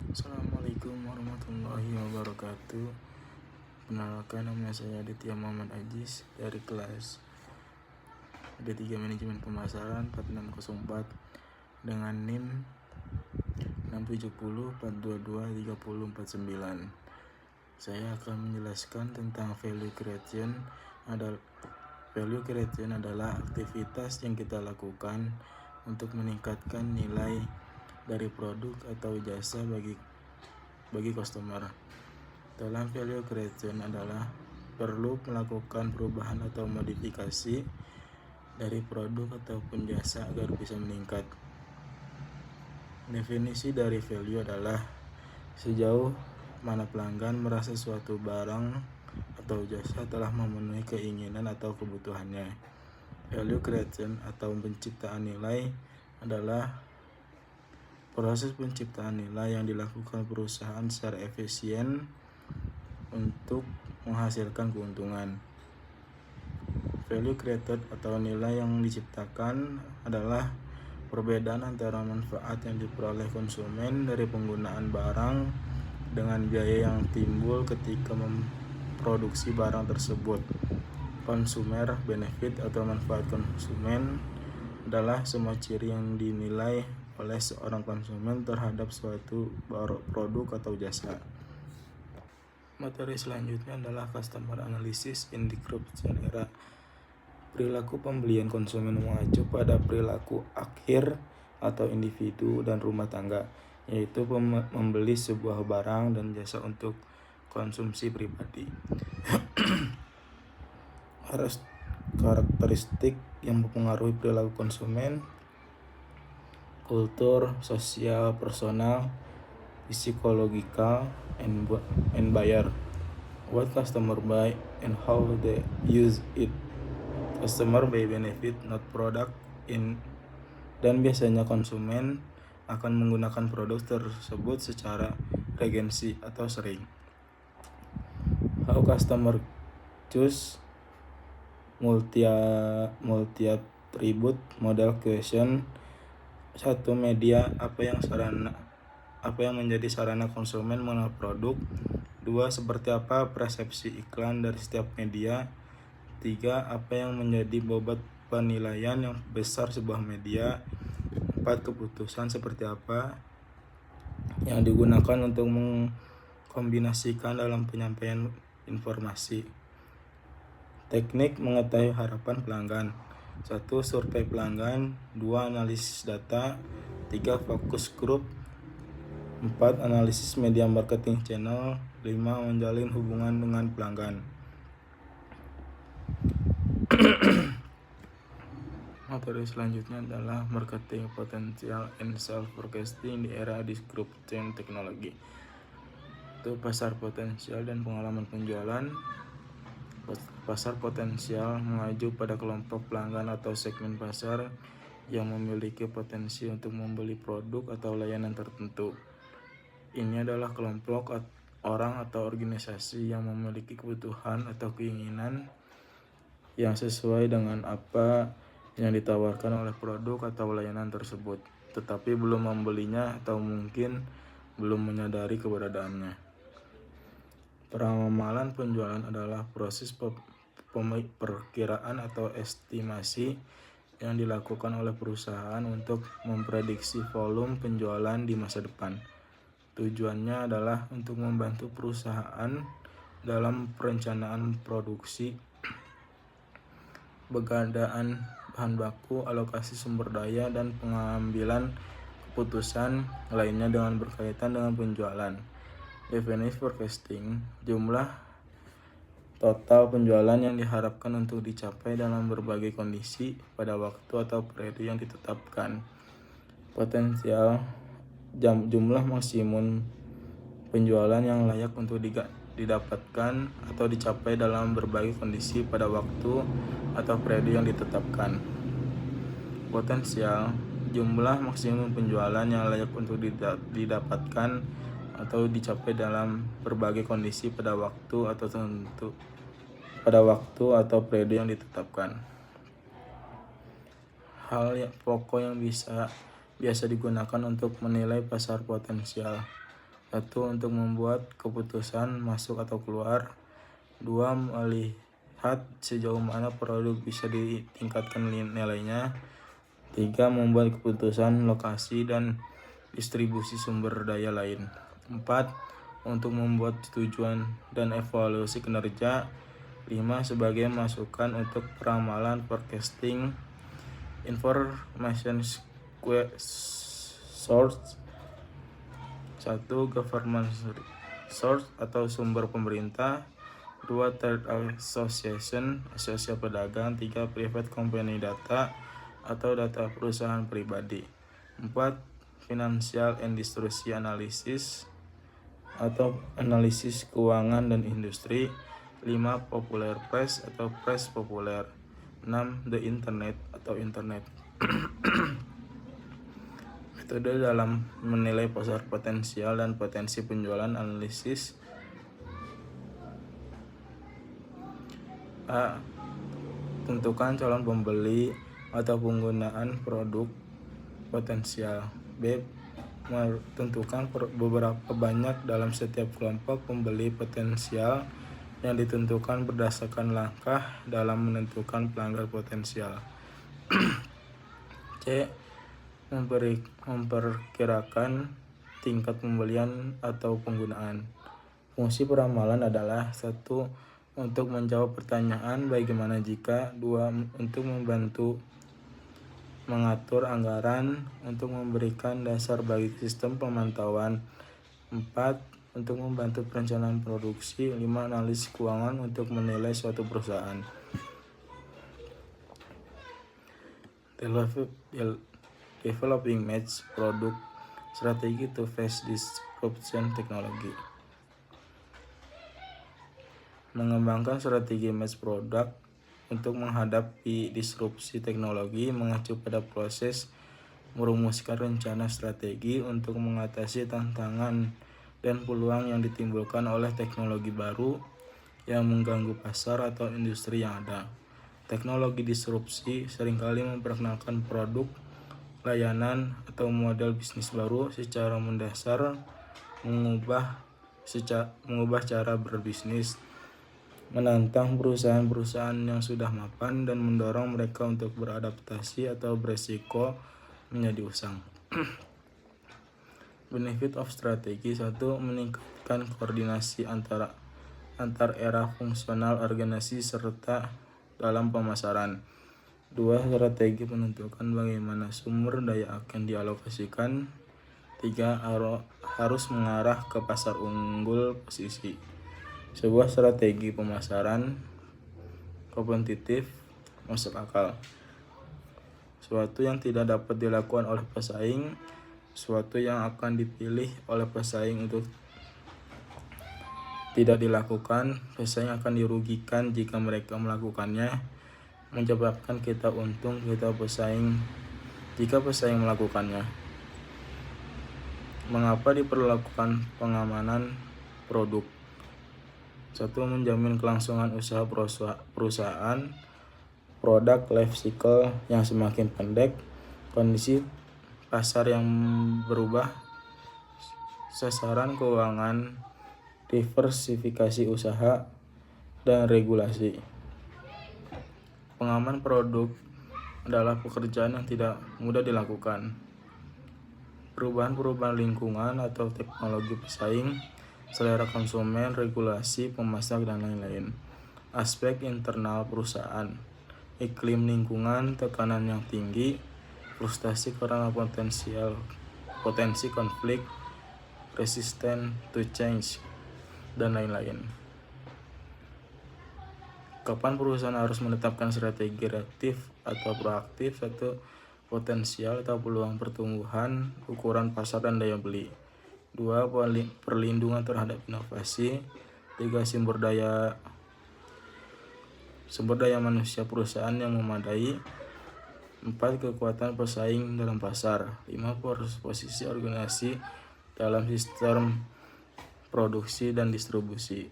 Assalamualaikum warahmatullahi wabarakatuh. Perkenalkan, nama saya Aditya Muhammad Ajis dari kelas D3 Manajemen Pemasaran 4604 dengan NIM 670422349. Saya akan menjelaskan tentang value creation. Value creation adalah aktivitas yang kita lakukan untuk meningkatkan nilai dari produk atau jasa bagi customer. Dalam value creation adalah perlu melakukan perubahan atau modifikasi dari produk ataupun jasa agar bisa meningkat. Definisi dari value adalah sejauh mana pelanggan merasa suatu barang atau jasa telah memenuhi keinginan atau kebutuhannya. Value creation atau penciptaan nilai adalah proses penciptaan nilai yang dilakukan perusahaan secara efisien untuk menghasilkan keuntungan. Value created atau nilai yang diciptakan adalah perbedaan antara manfaat yang diperoleh konsumen dari penggunaan barang dengan biaya yang timbul ketika memproduksi barang tersebut. Consumer benefit atau manfaat konsumen adalah semua ciri yang dinilai oleh seorang konsumen terhadap suatu produk atau jasa. Materi selanjutnya adalah customer analysis in disruption era. Perilaku pembelian konsumen mengacu pada perilaku akhir atau individu dan rumah tangga, yaitu membeli sebuah barang dan jasa untuk konsumsi pribadi. Karakteristik yang mempengaruhi perilaku konsumen: kultur, sosial, personal, psychological, and buyer. What customer buy and how they use it. Customer buy benefit, not product, dan biasanya konsumen akan menggunakan produk tersebut secara regensi atau sering. How customer choose multi-attribute model question. 1. Media, apa yang menjadi sarana konsumen mengenal produk. 2. Seperti apa persepsi iklan dari setiap media. 3. Apa yang menjadi bobot penilaian yang besar sebuah media. 4. Keputusan seperti apa yang digunakan untuk mengkombinasikan dalam penyampaian informasi. Teknik mengetahui harapan pelanggan. 1. Survei pelanggan. 2. Analisis data. 3. Focus group. 4. Analisis media marketing channel. 5. Menjalin hubungan dengan pelanggan. Materi selanjutnya adalah marketing potential and self forecasting di era disruption teknologi. Itu pasar potensial dan pengalaman penjualan. Pasar potensial mengacu pada kelompok pelanggan atau segmen pasar yang memiliki potensi untuk membeli produk atau layanan tertentu. Ini adalah kelompok orang atau organisasi yang memiliki kebutuhan atau keinginan yang sesuai dengan apa yang ditawarkan oleh produk atau layanan tersebut, tetapi belum membelinya atau mungkin belum menyadari keberadaannya. Peramalan penjualan adalah proses perkiraan atau estimasi yang dilakukan oleh perusahaan untuk memprediksi volume penjualan di masa depan. Tujuannya adalah untuk membantu perusahaan dalam perencanaan produksi, pengadaan bahan baku, alokasi sumber daya, dan pengambilan keputusan lainnya dengan berkaitan dengan penjualan. Definisi forecasting: jumlah total penjualan yang diharapkan untuk dicapai dalam berbagai kondisi pada waktu atau periode yang ditetapkan. Potensial: jumlah maksimum penjualan yang layak untuk didapatkan atau dicapai dalam berbagai kondisi pada waktu atau periode yang ditetapkan. Potensial: jumlah maksimum penjualan yang layak untuk didapatkan atau dicapai dalam berbagai kondisi pada waktu atau periode yang ditetapkan. Hal pokok yang biasa digunakan untuk menilai pasar potensial. 1. Untuk membuat keputusan masuk atau keluar. 2. Melihat sejauh mana produk bisa ditingkatkan nilainya. 3. Membuat keputusan lokasi dan distribusi sumber daya lain. 4. Untuk membuat tujuan dan evaluasi kinerja. 5. Sebagai masukan untuk peramalan forecasting. Information source. 1. Government source atau sumber pemerintah. 2. Trade association, asosiasi pedagang. 3. Private company data atau data perusahaan pribadi. 4. Financial industry analysis atau analisis keuangan dan industri. 5. Popular press atau press populer. 6. The internet atau internet. Metode dalam menilai pasar potensial dan potensi penjualan analisis. A. Tentukan calon pembeli atau penggunaan produk potensial. B. Tentukan beberapa banyak dalam setiap kelompok pembeli potensial yang ditentukan berdasarkan langkah dalam menentukan pelanggan potensial. C. Memperkirakan tingkat pembelian atau penggunaan. Fungsi peramalan adalah 1. Untuk menjawab pertanyaan bagaimana jika. 2. Untuk membantu mengatur anggaran. Untuk memberikan dasar bagi sistem pemantauan. 4. Untuk membantu perencanaan produksi. 5. Analisis keuangan untuk menilai suatu perusahaan. Developing match product strategy to face disruption technology. Mengembangkan strategi match product untuk menghadapi disrupsi teknologi mengacu pada proses merumuskan rencana strategi untuk mengatasi tantangan dan peluang yang ditimbulkan oleh teknologi baru yang mengganggu pasar atau industri yang ada. Teknologi disrupsi seringkali memperkenalkan produk, layanan, atau model bisnis baru secara mendasar, mengubah cara berbisnis, menantang perusahaan-perusahaan yang sudah mapan, dan mendorong mereka untuk beradaptasi atau beresiko menjadi usang. Benefit of strategi. 1. Meningkatkan koordinasi antar era fungsional organisasi serta dalam pemasaran. 2. Strategi menentukan bagaimana sumber daya akan dialokasikan. 3. Harus mengarah ke pasar unggul posisi. Sebuah strategi pemasaran kompetitif masuk akal. Suatu yang tidak dapat dilakukan oleh pesaing. Suatu yang akan dipilih oleh pesaing untuk tidak dilakukan. Pesaing akan dirugikan jika mereka melakukannya, menyebabkan kita untung jika pesaing melakukannya. Mengapa diperlakukan pengamanan produk? 1. Menjamin kelangsungan usaha perusahaan. Product life cycle yang semakin pendek. Kondisi pasar yang berubah. Sasaran keuangan, diversifikasi usaha, dan regulasi. Pengaman produk adalah pekerjaan yang tidak mudah dilakukan. Perubahan lingkungan atau teknologi pesaing, selera konsumen, regulasi, pemasak, dan lain-lain. Aspek internal perusahaan, iklim lingkungan, tekanan yang tinggi, frustasi karena potensi konflik, resistant to change, dan lain-lain. Kapan perusahaan harus menetapkan strategi reaktif atau proaktif? 1. Potensial atau peluang pertumbuhan, ukuran pasar dan daya beli. 2. Perlindungan terhadap inovasi. 3. Sumber daya manusia perusahaan yang memadai. 4. Kekuatan pesaing dalam pasar. 5. Posisi organisasi dalam sistem produksi dan distribusi.